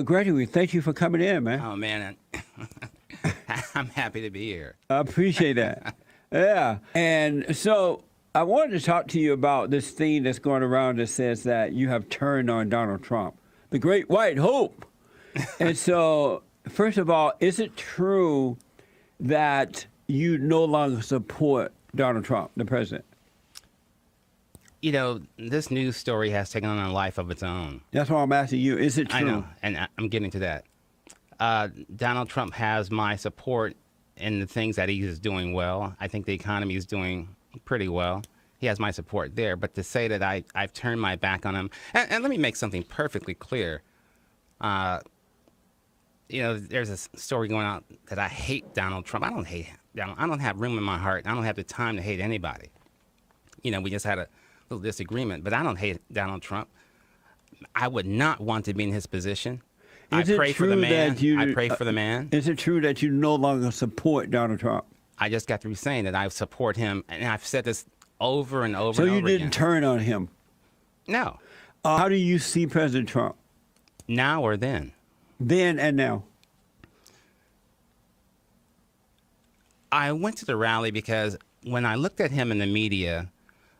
Gregory, thank you for coming in, man. Oh man, I'm happy to be here. I appreciate that. Yeah. And so I wanted to talk to you about this thing that's going around that says that you have turned on Donald Trump, the great white hope. And so, first of all, is it true that you no longer support Donald Trump, the president? You know, this news story has taken on a life of its own. That's why I'm asking you. Is it true? I know, and I'm getting to that. Donald Trump has my support in the things that he is doing well. I think the economy is doing pretty well. He has my support there. But to say that I've turned my back on him, and let me make something perfectly clear. You know, there's a story going out that I hate Donald Trump. I don't hate him. I don't have room in my heart. I don't have the time to hate anybody. You know, we just had a little disagreement, but I don't hate Donald Trump. I would not want to be in his position. I pray for the man. I pray for the man. Is it true that you no longer support Donald Trump? I just got through saying that I support him, and I've said this over and over and over again. So you didn't turn on him? No. How do you see President Trump? Now or then? Then and now. I went to the rally because when I looked at him in the media,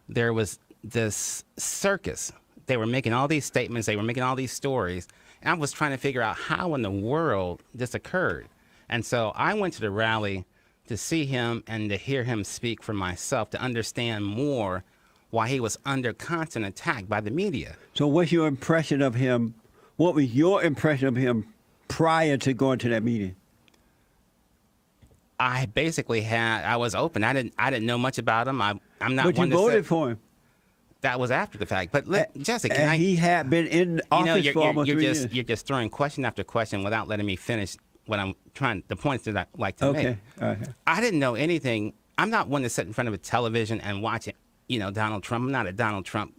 there was this circus. They were making all these statements. They were making all these stories. And I was trying to figure out how in the world this occurred. And so I went to the rally to see him and to hear him speak for myself, to understand more why he was under constant attack by the media. So what's your impression of him? What was your impression of him prior to going to that meeting? I basically I was open. I didn't know much about him. I'm not. But one you to voted say, for him. That was after the fact. But Jessica, and he had been in office for almost 3 years. You're just throwing question after question without letting me finish what I'm trying. The points that I like to make. Okay. I didn't know anything. I'm not one to sit in front of a television and watch it. You know, Donald Trump. I'm not a Donald Trump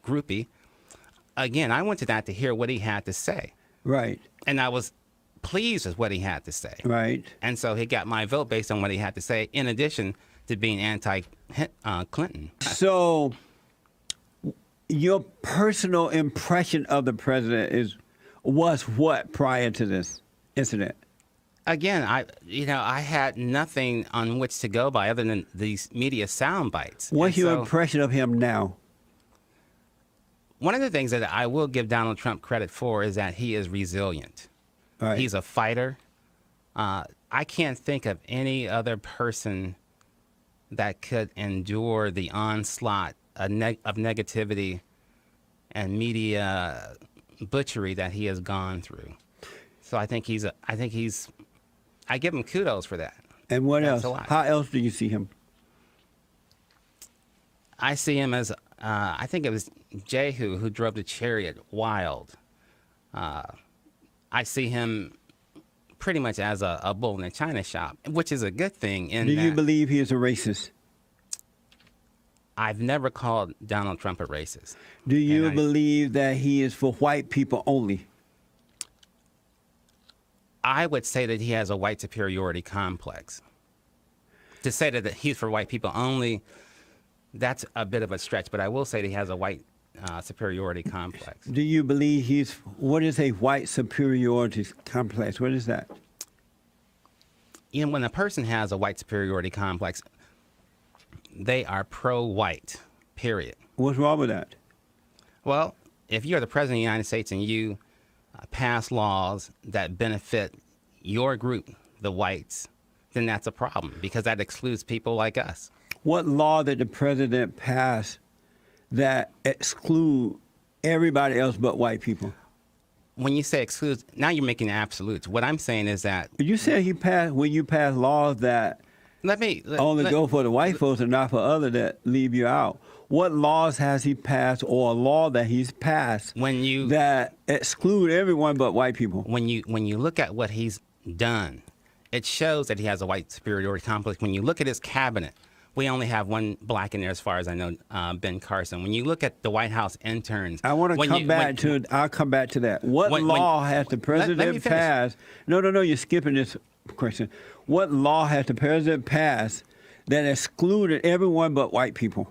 groupie. Again, I went to that to hear what he had to say. Right. And I was pleased with what he had to say. Right. And so he got my vote based on what he had to say, in addition to being anti-Clinton. So your personal impression of the president was what prior to this incident? Again, I had nothing on which to go by other than these media sound bites. What's your impression of him now? One of the things that I will give Donald Trump credit for is that he is resilient. Right. He's a fighter. I can't think of any other person that could endure the onslaught of negativity and media butchery that he has gone through. So I give him kudos for that. And what That's else? How else do you see him? I see him as, I think it was Jehu who drove the chariot wild. I see him pretty much as a bull in a china shop, which is a good thing. Do you believe he is a racist? I've never called Donald Trump a racist. Do you believe that he is for white people only? I would say that he has a white superiority complex. To say that he's for white people only, that's a bit of a stretch, but I will say that he has a white superiority complex. Do you believe what is a white superiority complex? What is that? You know, when a person has a white superiority complex, they are pro-white, period. What's wrong with that? Well, if you're the president of the United States and you pass laws that benefit your group, the whites, then that's a problem because that excludes people like us. What law did the president pass that exclude everybody else but white people? When you say excludes, now you're making absolutes. What I'm saying is that you said when you pass laws that only go for the white folks and not for others that leave you out. What laws has he passed, or a law that he's passed that exclude everyone but white people? When you look at what he's done, it shows that he has a white superiority complex. When you look at his cabinet, we only have one black in there, as far as I know, Ben Carson. When you look at the White House interns, I'll come back to that. What law has the president passed? No, you're skipping this question. What law has the president passed that excluded everyone but white people?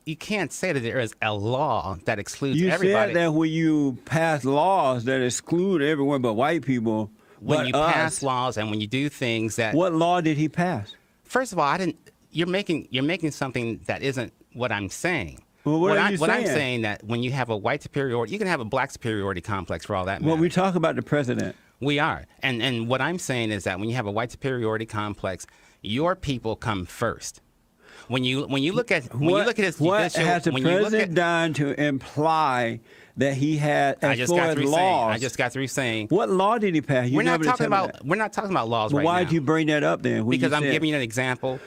You can't say that there is a law that excludes You everybody. said that when you pass laws that exclude everyone but white people, When but you us, pass laws and when you do things that, what law did he pass? first of all, I didn't. You're making something that isn't what I'm saying. Well, what are you What I'm saying? saying that when you have a white superiority, you can have a black superiority complex for all that matter. Well, we talk about the president. We are. And what I'm saying is that when you have a white superiority complex, your people come first. When you look at his what judicial, has the when you look president at, done to imply that he had I as just far got as through laws? saying. I just got through saying. What law did he pass? You We're not never talking tell me about that. we're not talking about laws But right why now. did you bring that up then? When Because you I'm said, giving you an example.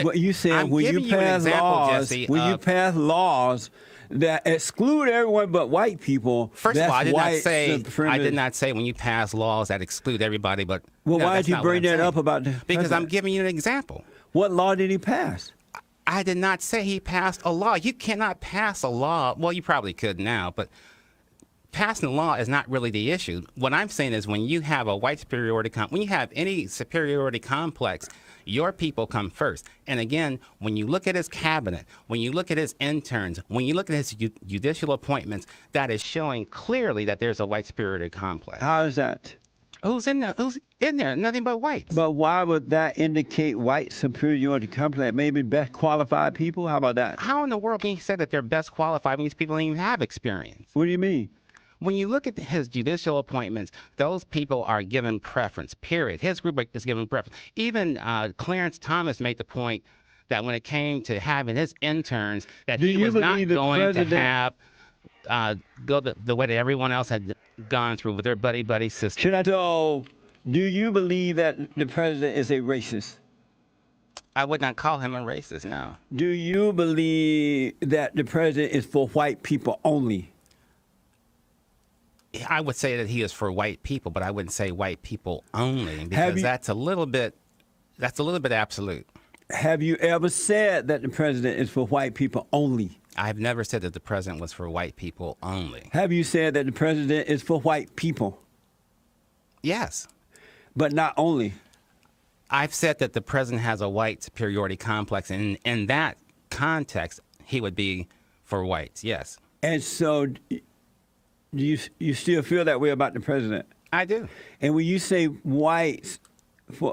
What you said I'm when giving you you an pass example, laws, Jesse, when you of- pass laws that exclude everyone but white people. First of all, I did white not say when you pass laws that exclude everybody, but Well, no, why that's did you not what bring I'm that saying. up about the Because I'm president? giving you an example. What law did he pass? I did not say he passed a law. You cannot pass a law. Well, you probably could now, but passing a law is not really the issue. What I'm saying is when you have a white superiority, when you have any superiority complex, your people come first. And again, when you look at his cabinet, when you look at his interns, when you look at his judicial appointments, that is showing clearly that there's a white superiority complex. How is that? Who's in there? Who's in there? Nothing but whites. But why would that indicate white superiority complex? Maybe best qualified people? How about that? How in the world can you say that they're best qualified when these people don't even have experience? What do you mean? When you look at his judicial appointments, those people are given preference, period. His group is given preference. Even Clarence Thomas made the point that when it came to having his interns, that Do he you was not believe the going president- to have go the way that everyone else had gone through with their buddy system. So, do you believe that the president is a racist? I would not call him a racist, no. Do you believe that the president is for white people only? I would say that he is for white people, but I wouldn't say white people only Have because you- that's a little bit absolute. Have you ever said that the president is for white people only? I've never said that the president was for white people only. Have you said that the president is for white people, Yes. but not only? I've said that the president has a white superiority complex, and in that context, he would be for whites, yes. And so, do you still feel that way about the president? I do. And when you say whites,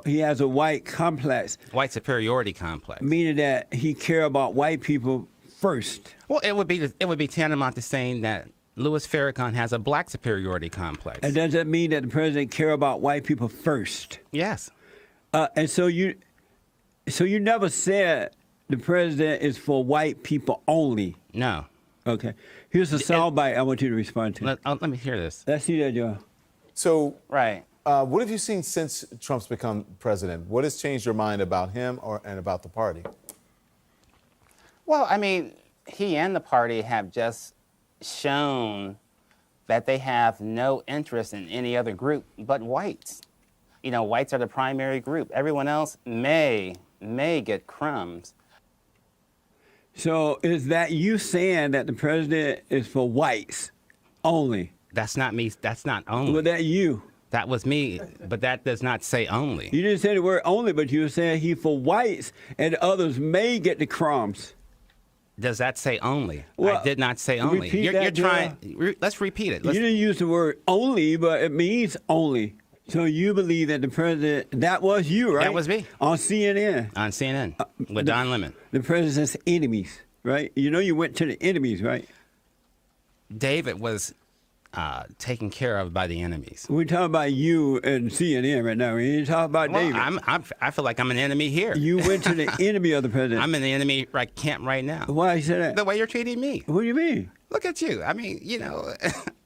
he has a white complex, White superiority complex. meaning that he care about white people first. Well, it would be tantamount to saying that Louis Farrakhan has a black superiority complex. And does that mean that the president care about white people first? Yes. And so you never said the president is for white people only. No. Okay. Here's a soundbite I want you to respond to. Let me hear this. Let's see that, Joe. So, Right. what have you seen since Trump's become president? What has changed your mind about him and about the party? Well, I mean, he and the party have just shown that they have no interest in any other group but whites. You know, whites are the primary group. Everyone else may get crumbs. So is that you saying that the president is for whites only? That's not me. That's not only. Was that you? That was me, but that does not say only. You didn't say the word only, but you were saying he for whites and others may get the crumbs. Does that say only? Well, I did not say only. repeat You're that, trying. Let's repeat it. You didn't use the word only, but it means only. So you believe that the president, that was you, right? That was me. On CNN. On CNN with Don Lemon. The president's enemies, right? You know you went to the enemies, right? David was taken care of by the enemies. We're talking about you and CNN right now. We ain't talking about Well, David. I feel like I'm an enemy here. You went to the enemy of the president. I'm in the enemy camp right now. Why you say that? The way you're treating me. What do you mean? Look at you. I mean, you know.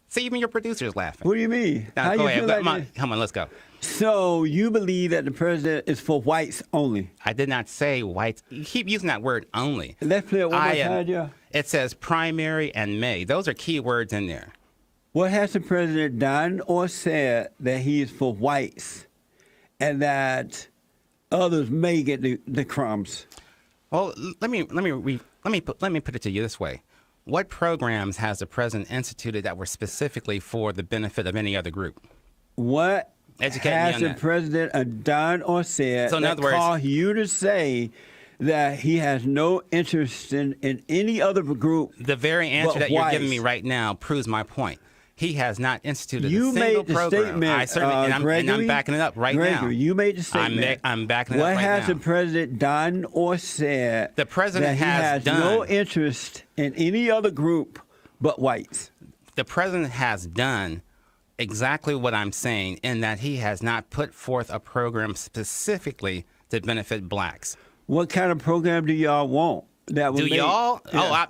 See, even your producer's laughing. What do you mean? Now, How go you ahead. feel like Come on, this? come on, let's go. So you believe that the president is for whites only? I did not say whites. You keep using that word only. Let's play it one more time, Joe. It says primary and may. Those are key words in there. What has the president done or said that he is for whites and that others may get the crumbs? Well, let me put it to you this way. What programs has the president instituted that were specifically for the benefit of any other group? What Educate me has on the that. president done or said So in that other words- caused you to say that he has no interest in any other group. The very answer but that you're giving whites. me right now proves my point. He has not instituted You a single made the program. statement, I certainly, and I'm Gregory, backing it up right now. Gregory, you made the statement. I'm backing it up What right has now. the president done or said The president that he has has no done- interest in any other group but whites? The president has done exactly what I'm saying in that he has not put forth a program specifically to benefit blacks. What kind of program do y'all want? That would Do make- y'all? Yeah.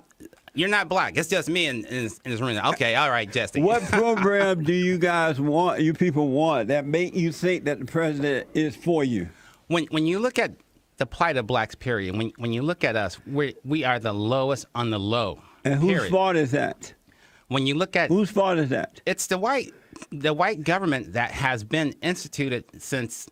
You're not black. It's just me in this room. Okay, all right, Jesse. What program do you guys want, you people want, that make you think that the president is for you? When you look at the plight of blacks, period, when you look at us, we are the lowest on the low. And whose period. fault is that? When you look at Whose fault is that? it's the white government that has been instituted since.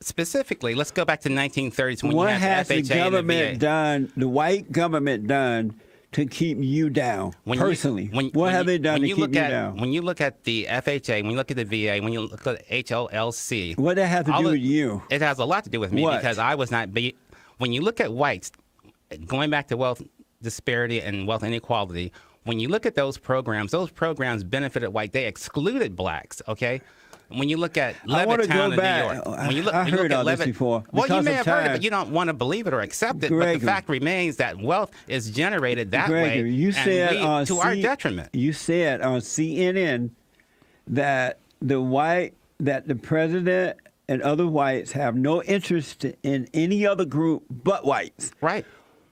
Specifically, let's go back to 1930s when What you had has the the FHA and the government VA. done, the white government done, to keep you down personally? What have they done to keep you down? When you look at the FHA, when you look at the VA, when you look at HOLC, What does that have to all do of- with you? It has a lot to do with me What? because I was not. When you look at whites, going back to wealth disparity and wealth inequality, when you look at those programs benefited white. They excluded blacks. Okay. When you look at I wanna Levittown go in New back. York, I when you look, heard when you look all at this before. Well, you Because may of have heard it, time. but you don't want to believe it or accept it. But Gregory. the fact remains that wealth is generated that Gregory, way, you said and on to our detriment. You said on CNN that the president and other whites have no interest in any other group but whites. Right.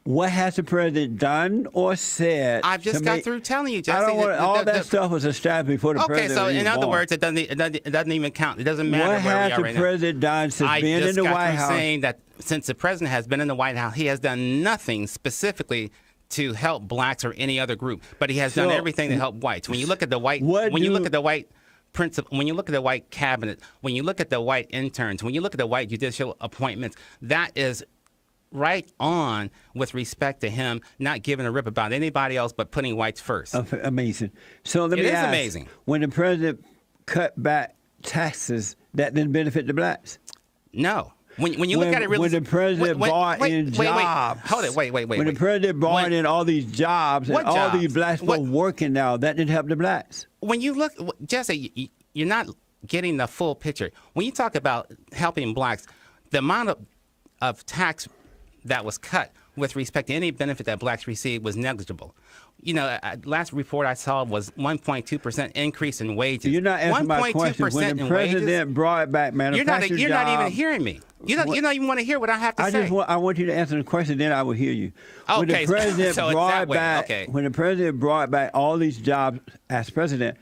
What has the president done or said? I've just to got make- through telling you, Jesse. I don't want all that the- stuff was established before the Okay, president. so was in even other born. words, it doesn't even count. It doesn't matter What where we has are the right now. president done since I being just in the got White through House? saying that since the president has been in the White House, he has done nothing specifically to help blacks or any other group, but he has done So, everything to help whites. When you look at the white, what when you do- look at the white principal, when you look at the white cabinet, when you look at the white interns, when you look at the white judicial appointments, that is right on with respect to him not giving a rip about anybody else but putting whites first. Amazing. So let It me is ask, amazing. when the president cut back taxes, that didn't benefit the blacks? No. When you look at it really, when the president brought in jobs. Hold it, wait. When the president brought in all these jobs and What all these jobs? blacks What- folks working now, that didn't help the blacks. When you look, Jesse, you're not getting the full picture. When you talk about helping blacks, the amount of tax that was cut with respect to any benefit that blacks received was negligible. You know, last report I saw was 1.2% increase in wages. You're not answering my question. When 1.2% the in president wages. brought back You're manufacturing not even jobs- hearing me. You don't even want to hear what I have to say. I want you to answer the question, then I will hear you. When Okay, the president so it's brought that way, back, okay. when the president brought back all these jobs as president,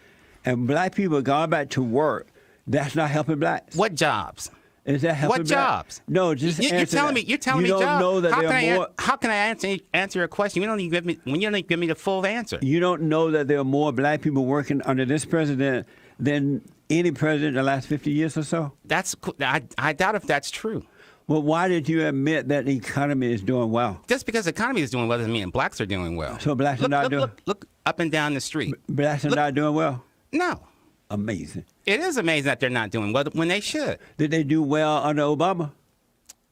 and black people gone back to work, that's not helping blacks. What jobs? Is that helping What blacks? jobs? No, just You're answer telling that. me. You're telling me you don't jobs. know that how there can are more. how can I answer your question? You don't even give me the full answer. You don't know that there are more black people working under this president than any president in the last 50 years or so. I doubt if that's true. Well, why did you admit that the economy is doing well? Just because the economy is doing well doesn't mean blacks are doing well. So blacks are not doing. Look up and down the street. Blacks are Look- not doing well. No, Amazing. it is amazing that they're not doing well when they should. Did they do well under Obama?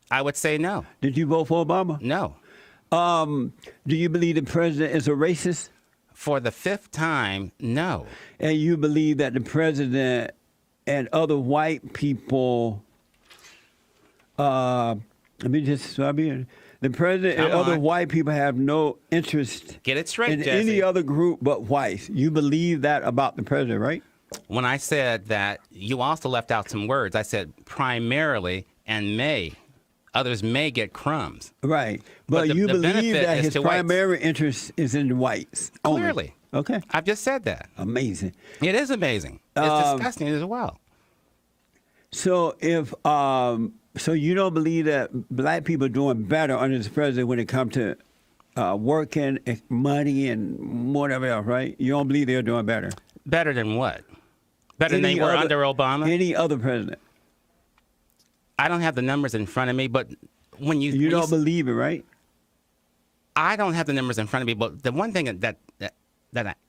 I would say no. Did you vote for Obama? No. Do you believe the president is a racist? For the fifth time, no. And you believe that the president and other white people, let me just, the president and Come other on. white people have no interest Get it straight, in Jesse. any other group but whites. You believe that about the president, right? When I said that, you also left out some words. I said primarily and may. Others may get crumbs. Right. But But the- you the believe benefit that is his to whites. primary interest is in the whites. only. Clearly. Okay. I've just said that. Amazing. It is amazing. It's disgusting as well. So if so you don't believe that black people are doing better under this president when it comes to working, money, and whatever else, right? You don't believe they're doing better. Better than what? Better than they were under Obama? Any other president. I don't have the numbers in front of me, but when you You when don't believe it, right? I don't have the numbers in front of me, but the one thing that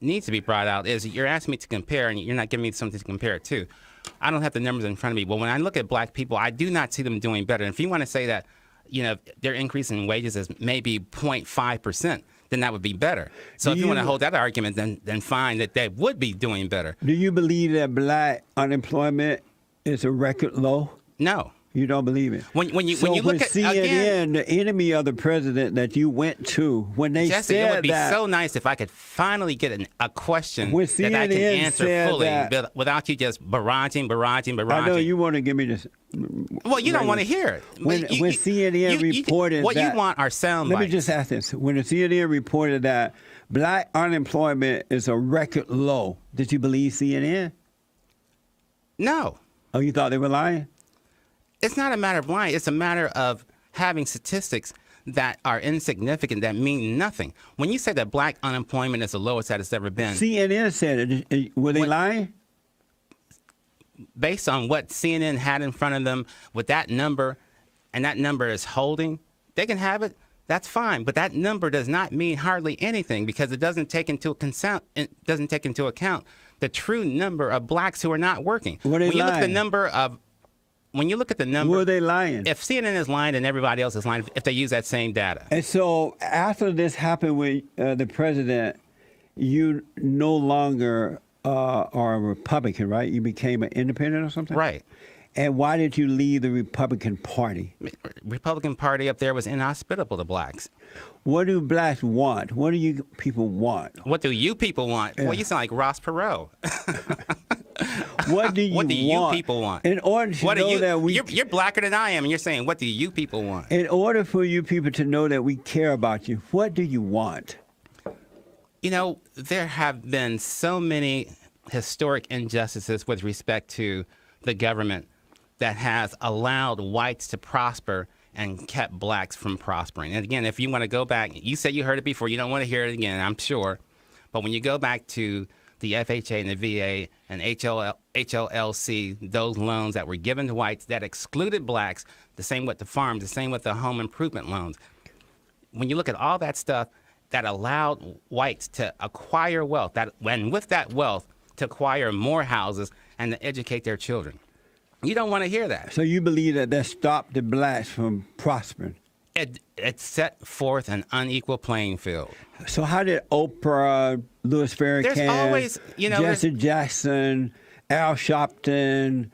needs to be brought out is you're asking me to compare, and you're not giving me something to compare it to. I don't have the numbers in front of me, but when I look at black people, I do not see them doing better. And if you want to say that their increase in wages is maybe 0.5%, then that would be better. So if you want to hold that argument, then fine, that they would be doing better. Do you believe that black unemployment is a record low? No. You don't believe it. When you look at CNN, again, the enemy of the president that you went to, when they Jesse, said it would be that, so nice if I could finally get a question When that I can CNN answer said fully that- without you just barraging. I know you want to give me this. Well, you don't want to hear it. When CNN reported what that, you want are sound let me bites. just ask this: when the CNN reported that black unemployment is a record low, did you believe CNN? No. Oh, you thought they were lying? It's not a matter of lying. It's a matter of having statistics that are insignificant, that mean nothing. When you say that black unemployment is the lowest that it's ever been, CNN said it. Were they lying? based on what CNN had in front of them with that number, and that number is holding, they can have it. That's fine, but that number does not mean hardly anything because it doesn't take into account the true number of blacks who are not working. Were they when you look at the lying? number of When you look at the number, Were they lying? if CNN is lying, then everybody else is lying if they use that same data. And so after this happened with the president, you no longer are a Republican, right? You became an independent or something? Right. And why did you leave the Republican Party? Republican Party up there was inhospitable to blacks. What do blacks want? What do you people want? What do you people want? Well, you sound like Ross Perot. What do you What do you want? people want? In order to What do know you? that we, You're blacker than I am, and you're saying, what do you people want? in order for you people to know that we care about you, what do you want? You know, there have been so many historic injustices with respect to the government that has allowed whites to prosper and kept blacks from prospering. And again, if you want to go back, you said you heard it before, you don't want to hear it again, I'm sure. But when you go back to the FHA and the VA and HLLC, those loans that were given to whites that excluded blacks, the same with the farms, the same with the home improvement loans. When you look at all that stuff that allowed whites to acquire wealth, and with that wealth, to acquire more houses and to educate their children. You don't want to hear that. So you believe that stopped the blacks from prospering? It set forth an unequal playing field. So how did Oprah, Louis Farrakhan, always, Jesse Jackson, Al Sharpton,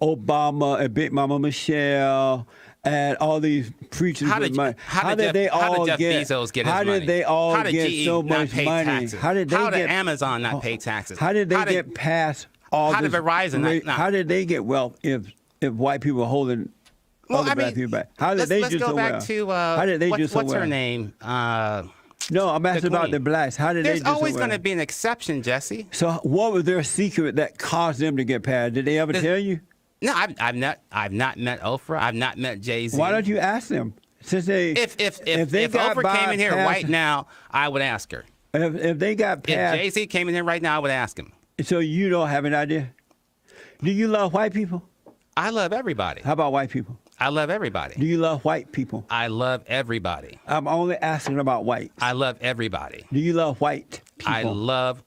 Obama, and Big Mama Michelle, and all these preachers with money? How did Jeff Bezos get his money? How did they all how did get GE so not much pay money? Taxes? How did Amazon not pay taxes? How did they get past all how this? did Verizon not? How did they get wealth if white people were holding other black people back? How did they do so well? Let's go back to how did they do so what's well? her name? No, I'm asking about the blacks. How did they do so well? There's always going to be an exception, Jesse. So what was their secret that caused them to get past? Did they ever tell you? No, I've not met Oprah. I've not met Jay-Z. Why don't you ask them? Since they, If they got Oprah came in here bypassed- right now, I would ask her. if they got If past, Jay-Z came in here right now, I would ask him. so you don't have an idea? Do you love white people? I love everybody. How about white people? I love Do everybody. you love white people? I love everybody. I'm only asking about whites. I love everybody. Do you love white people? I love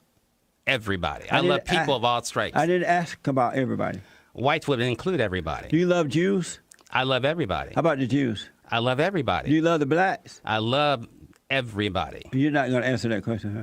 everybody. I didn't love people a- of all stripes. I didn't ask about everybody. Whites would include Do everybody. you love Jews? I love everybody. How about the Jews? I love Do everybody. you love the blacks? I love everybody. You're not going to answer that question, huh?